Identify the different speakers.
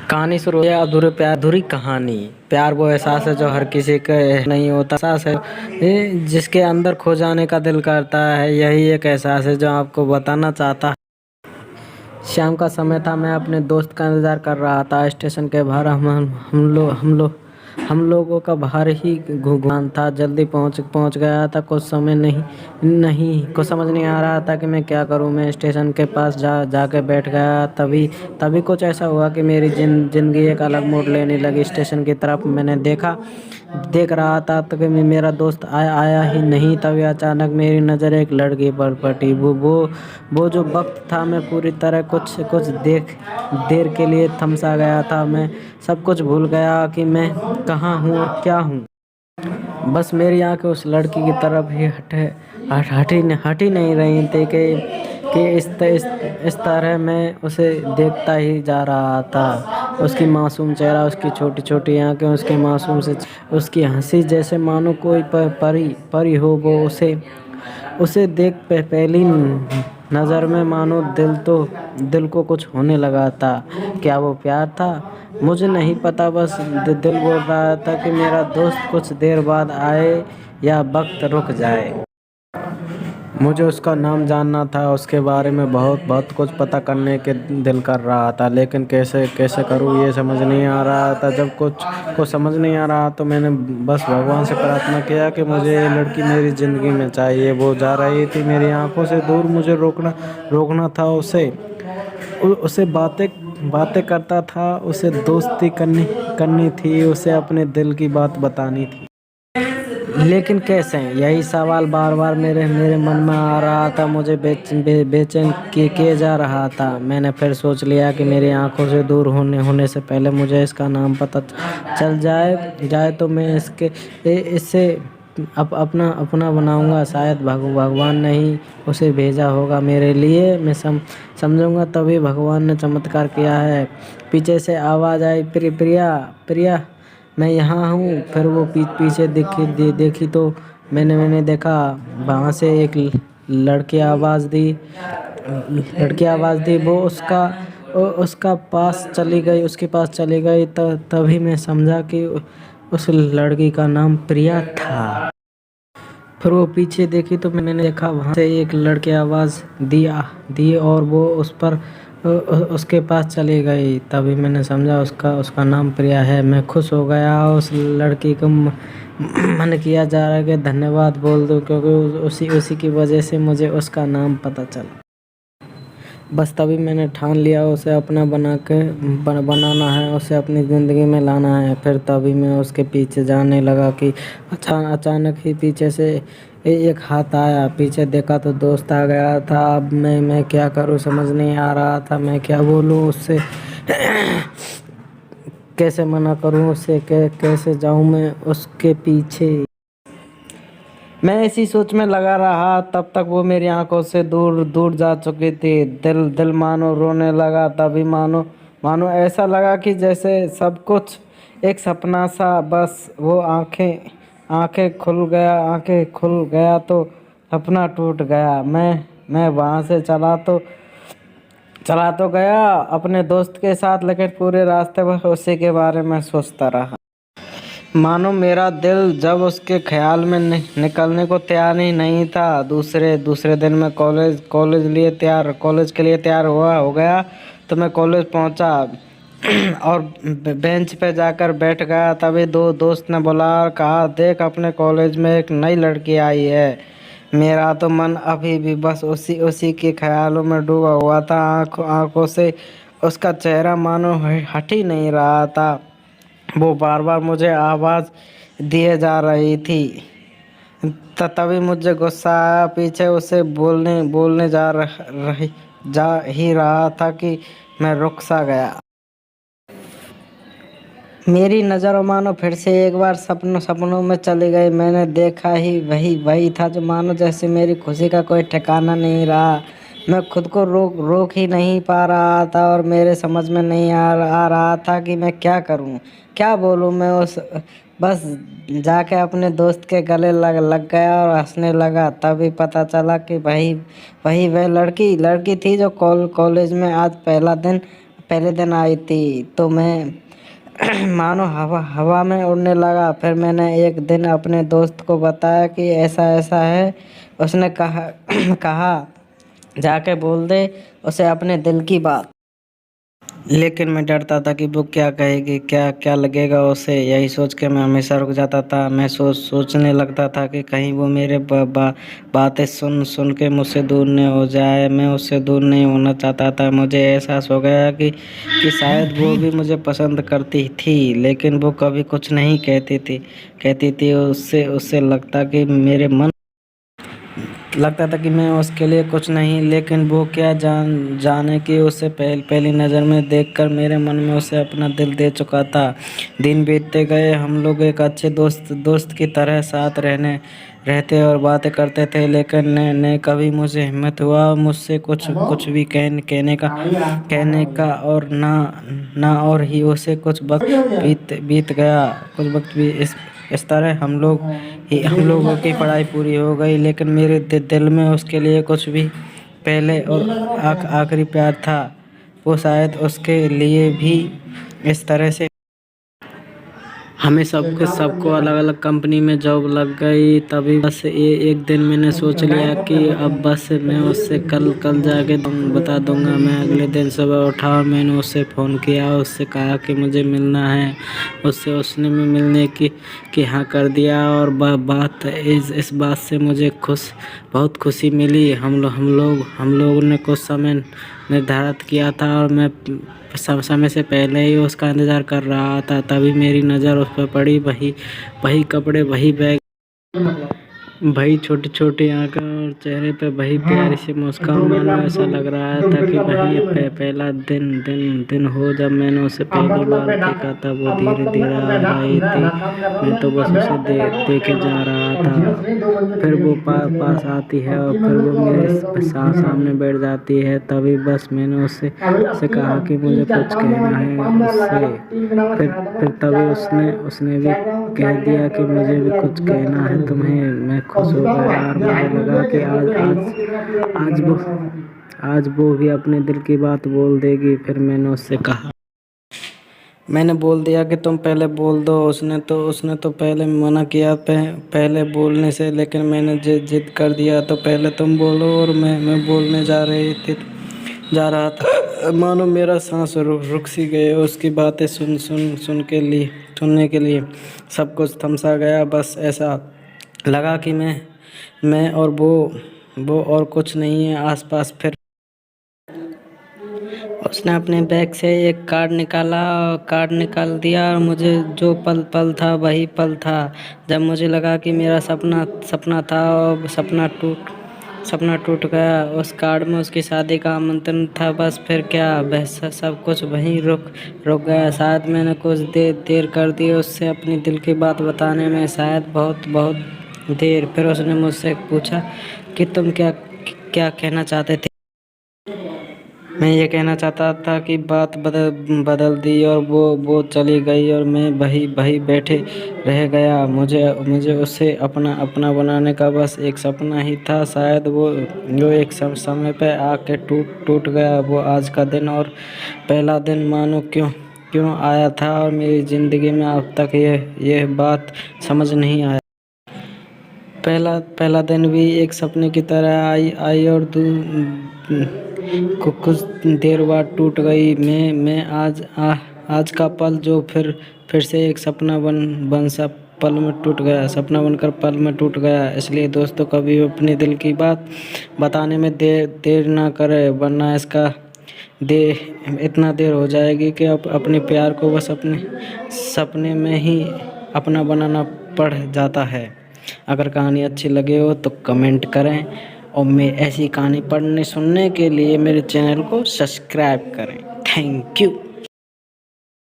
Speaker 1: कहानी शुरू हुई है अधूरे प्यार अधूरी कहानी। प्यार वो एहसास है जो हर किसी का नहीं होता। एहसास है जिसके अंदर खो जाने का दिल करता है। यही एक एहसास है जो आपको बताना चाहता। शाम का समय था। मैं अपने दोस्त का इंतजार कर रहा था। स्टेशन के बाहर हम लोगों का बाहर ही घुमान था। जल्दी पहुंच गया था। कुछ समय नहीं नहीं कुछ समझ नहीं आ रहा था कि मैं क्या करूं। मैं स्टेशन के पास जाके बैठ गया। तभी तभी कुछ ऐसा हुआ कि मेरी जिंदगी एक अलग मोड़ लेने लगी। स्टेशन की तरफ मैंने देख रहा था तो कि मेरा दोस्त आया ही नहीं। तभी अचानक मेरी नज़र एक लड़की पर पड़ी। वो जो वक्त था, मैं पूरी तरह कुछ कुछ देर के लिए थम सा गया था। मैं सब कुछ भूल गया कि मैं कहाँ हूँ और क्या हूँ। बस मेरी आंखें उस लड़की की तरफ ही हट ही नहीं रही थी कि इस तरह मैं उसे देखता ही जा रहा था। उसकी मासूम चेहरा, उसकी छोटी छोटी आंखें, उसके मासूम से उसकी हंसी, जैसे मानो कोई परी हो। वो उसे देख पहली नज़र में मानो दिल को कुछ होने लगा था। क्या वो प्यार था? मुझे नहीं पता। बस दिल बोल रहा था कि मेरा दोस्त कुछ देर बाद आए या वक्त रुक जाए। मुझे उसका नाम जानना था, उसके बारे में बहुत कुछ पता करने के दिल कर रहा था, लेकिन कैसे कैसे करूँ ये समझ नहीं आ रहा था। जब कुछ समझ नहीं आ रहा तो मैंने बस भगवान से प्रार्थना किया कि मुझे ये लड़की मेरी ज़िंदगी में चाहिए। वो जा रही थी मेरी आंखों से दूर। मुझे रोकना था उसे बातें करता था, उसे दोस्ती करनी थी, उसे अपने दिल की बात बतानी थी। लेकिन कैसे? यही सवाल बार बार मेरे मन में आ रहा था। मुझे बेचैन किए जा रहा था। मैंने फिर सोच लिया कि मेरी आंखों से दूर होने से पहले मुझे इसका नाम पता चल जाए तो मैं इससे अपना बनाऊंगा। शायद भगवान ने ही उसे भेजा होगा मेरे लिए। मैं समझूंगा तभी भगवान ने चमत्कार किया है। पीछे से आवाज़ आई, प्रिया प्रिया, मैं यहाँ हूँ। फिर वो पीछे देखी तो मैंने देखा वहाँ से एक लड़की आवाज़ दी। वो उसका पास चली गई, उसके पास चली गई। तभी मैं समझा कि उस लड़की का नाम प्रिया था। फिर वो पीछे देखी तो मैंने देखा वहाँ से एक लड़की आवाज़ दी और वो उसके पास चली गई। तभी मैंने समझा उसका नाम प्रिया है। मैं खुश हो गया। उस लड़की को मन किया जा रहा है कि धन्यवाद बोल दूं, क्योंकि उसी की वजह से मुझे उसका नाम पता चला। बस तभी मैंने ठान लिया उसे अपना बनाना है, उसे अपनी ज़िंदगी में लाना है। फिर तभी मैं उसके पीछे जाने लगा कि अचानक ही पीछे से एक हाथ आया। पीछे देखा तो दोस्त आ गया था। अब मैं क्या करूं समझ नहीं आ रहा था। मैं क्या बोलूं उससे, कैसे मना करूं उससे, कैसे जाऊं मैं उसके पीछे। मैं इसी सोच में लगा रहा। तब तक वो मेरी आंखों से दूर दूर जा चुकी थी। दिल मानो रोने लगा। तभी मानो ऐसा लगा कि जैसे सब कुछ एक सपना सा। बस वो आंखें खुल गया तो सपना टूट गया। मैं वहाँ से चला तो गया अपने दोस्त के साथ, लेकिन पूरे रास्ते भर उसी के बारे में सोचता रहा। मानो मेरा दिल जब उसके ख्याल में निकलने को तैयार ही नहीं था। दूसरे दिन मैं कॉलेज के लिए तैयार हो गया। तो मैं कॉलेज पहुंचा और बेंच पे जाकर बैठ गया। तभी दो दोस्त ने बुला और कहा, देख अपने कॉलेज में एक नई लड़की आई है। मेरा तो मन अभी भी बस उसी के ख्यालों में डूबा हुआ था। आंखों से उसका चेहरा मानो हट ही नहीं रहा था। वो बार बार मुझे आवाज़ दिए जा रही थी। तभी मुझे गुस्सा आया। पीछे उसे बोलने जा ही रहा था कि मैं रुक सा गया। मेरी नज़रों मानो फिर से एक बार सपनों में चली गई। मैंने देखा ही वही था जो मानो जैसे मेरी खुशी का कोई ठिकाना नहीं रहा। मैं खुद को रोक ही नहीं पा रहा था और मेरे समझ में नहीं आ रहा था कि मैं क्या करूं, क्या बोलूं। मैं बस जाके अपने दोस्त के गले लग गया और हंसने लगा। तभी पता चला कि वही वह लड़की थी जो कॉलेज में आज पहले दिन आई थी तो मैं मानो हवा हवा में उड़ने लगा। फिर मैंने एक दिन अपने दोस्त को बताया कि ऐसा ऐसा है। उसने कहा कहा जाके बोल दे उसे अपने दिल की बात। लेकिन मैं डरता था कि वो क्या कहेगी, क्या क्या लगेगा उसे। यही सोच के मैं हमेशा रुक जाता था। मैं सोचने लगता था कि कहीं वो मेरे बातें सुन सुन के मुझसे दूर नहीं हो जाए। मैं उससे दूर नहीं होना चाहता था। मुझे एहसास हो गया कि शायद वो भी मुझे पसंद करती थी, लेकिन वो कभी कुछ नहीं कहती थी। उससे उससे लगता था कि मैं उसके लिए कुछ नहीं। लेकिन वो क्या जाने कि उसे पहली नज़र में देखकर मेरे मन में उसे अपना दिल दे चुका था। दिन बीतते गए, हम लोग एक अच्छे दोस्त की तरह साथ रहते और बातें करते थे। लेकिन ने कभी मुझे हिम्मत हुआ मुझसे कुछ भी कहने का। और ना और ही उसे कुछ वक्त बीत गया। कुछ वक्त भी इस तरह हम लोगों की पढ़ाई पूरी हो गई। लेकिन मेरे दिल में उसके लिए कुछ भी पहले और आखिरी प्यार था। वो शायद उसके लिए भी इस तरह से। हमें सबको अलग अलग कंपनी में जॉब लग गई। तभी बस एक दिन मैंने सोच लिया कि अब बस मैं उससे कल जाके बता दूंगा। मैं अगले दिन सुबह उठा और मैंने उससे फ़ोन किया। उससे कहा कि मुझे मिलना है। उसने भी मिलने की हाँ कर दिया। और बात इस बात से मुझे बहुत खुशी मिली। हम लोगों ने कुछ समय निर्धारित किया था और मैं समय से पहले ही उसका इंतज़ार कर रहा था। तभी मेरी नज़र उस पर पड़ी। वही कपड़े, वही बैग, वही छोटी छोटी आँखें और चेहरे पे वही प्यारी सी मुस्कान। मानो ऐसा लग रहा था कि वही पहला दिन हो जब मैंने उसे पहली बार देखा था। वो धीरे धीरे आ रही थी। मैं तो बस उसे देखे जा रहा था। फिर वो पास आती है और फिर वो मेरे सामने बैठ जाती है। तभी बस मैंने उससे कहा कि मुझे कुछ कहना है उससे। फिर तभी उसने भी कह दिया कि मुझे भी कुछ कहना है तुम्हें। मैं खुश हो गया और मुझे लगा कि आज वो भी अपने दिल की बात बोल देगी। फिर मैंने बोल दिया कि तुम पहले बोल दो। उसने तो पहले मना किया पहले बोलने से। लेकिन मैंने जिद कर दिया तो पहले तुम बोलो। और मैं बोलने जा रहा था। मानो मेरा सांस रुक सी गए। उसकी बातें सुनने के लिए सब कुछ थमसा गया। बस ऐसा लगा कि मैं और वो और कुछ नहीं है आसपास। फिर उसने अपने बैग से एक कार्ड निकाल दिया। और मुझे जो पल था वही पल था जब मुझे लगा कि मेरा सपना था और सपना टूट गया। उस कार्ड में उसकी शादी का आमंत्रण था। बस फिर क्या, बस सब कुछ वहीं रुक गया। शायद मैंने कुछ देर कर दी उससे अपनी दिल की बात बताने में, शायद बहुत देर। फिर उसने मुझसे पूछा कि तुम क्या कहना चाहते थे। मैं ये कहना चाहता था कि बात बदल दी और वो चली गई और मैं वही बैठे रह गया। मुझे उसे अपना बनाने का बस एक सपना ही था। शायद वो जो एक समय पे आके टूट गया। वो आज का दिन और पहला दिन मानो क्यों आया था और मेरी ज़िंदगी में अब तक ये बात समझ नहीं आया। पहला दिन भी एक सपने की तरह आई और कुछ देर बाद टूट गई। मैं आज का पल जो फिर से एक सपना बन सा पल में टूट गया। सपना बनकर पल में टूट गया। इसलिए दोस्तों, कभी अपने दिल की बात बताने में देर ना करे, वरना इतना देर हो जाएगी कि अपने प्यार को बस अपने सपने में ही अपना बनाना पड़ जाता है। अगर कहानी अच्छी लगे हो तो कमेंट करें और मैं ऐसी कहानी पढ़ने सुनने के लिए मेरे चैनल को सब्सक्राइब करें। Thank you.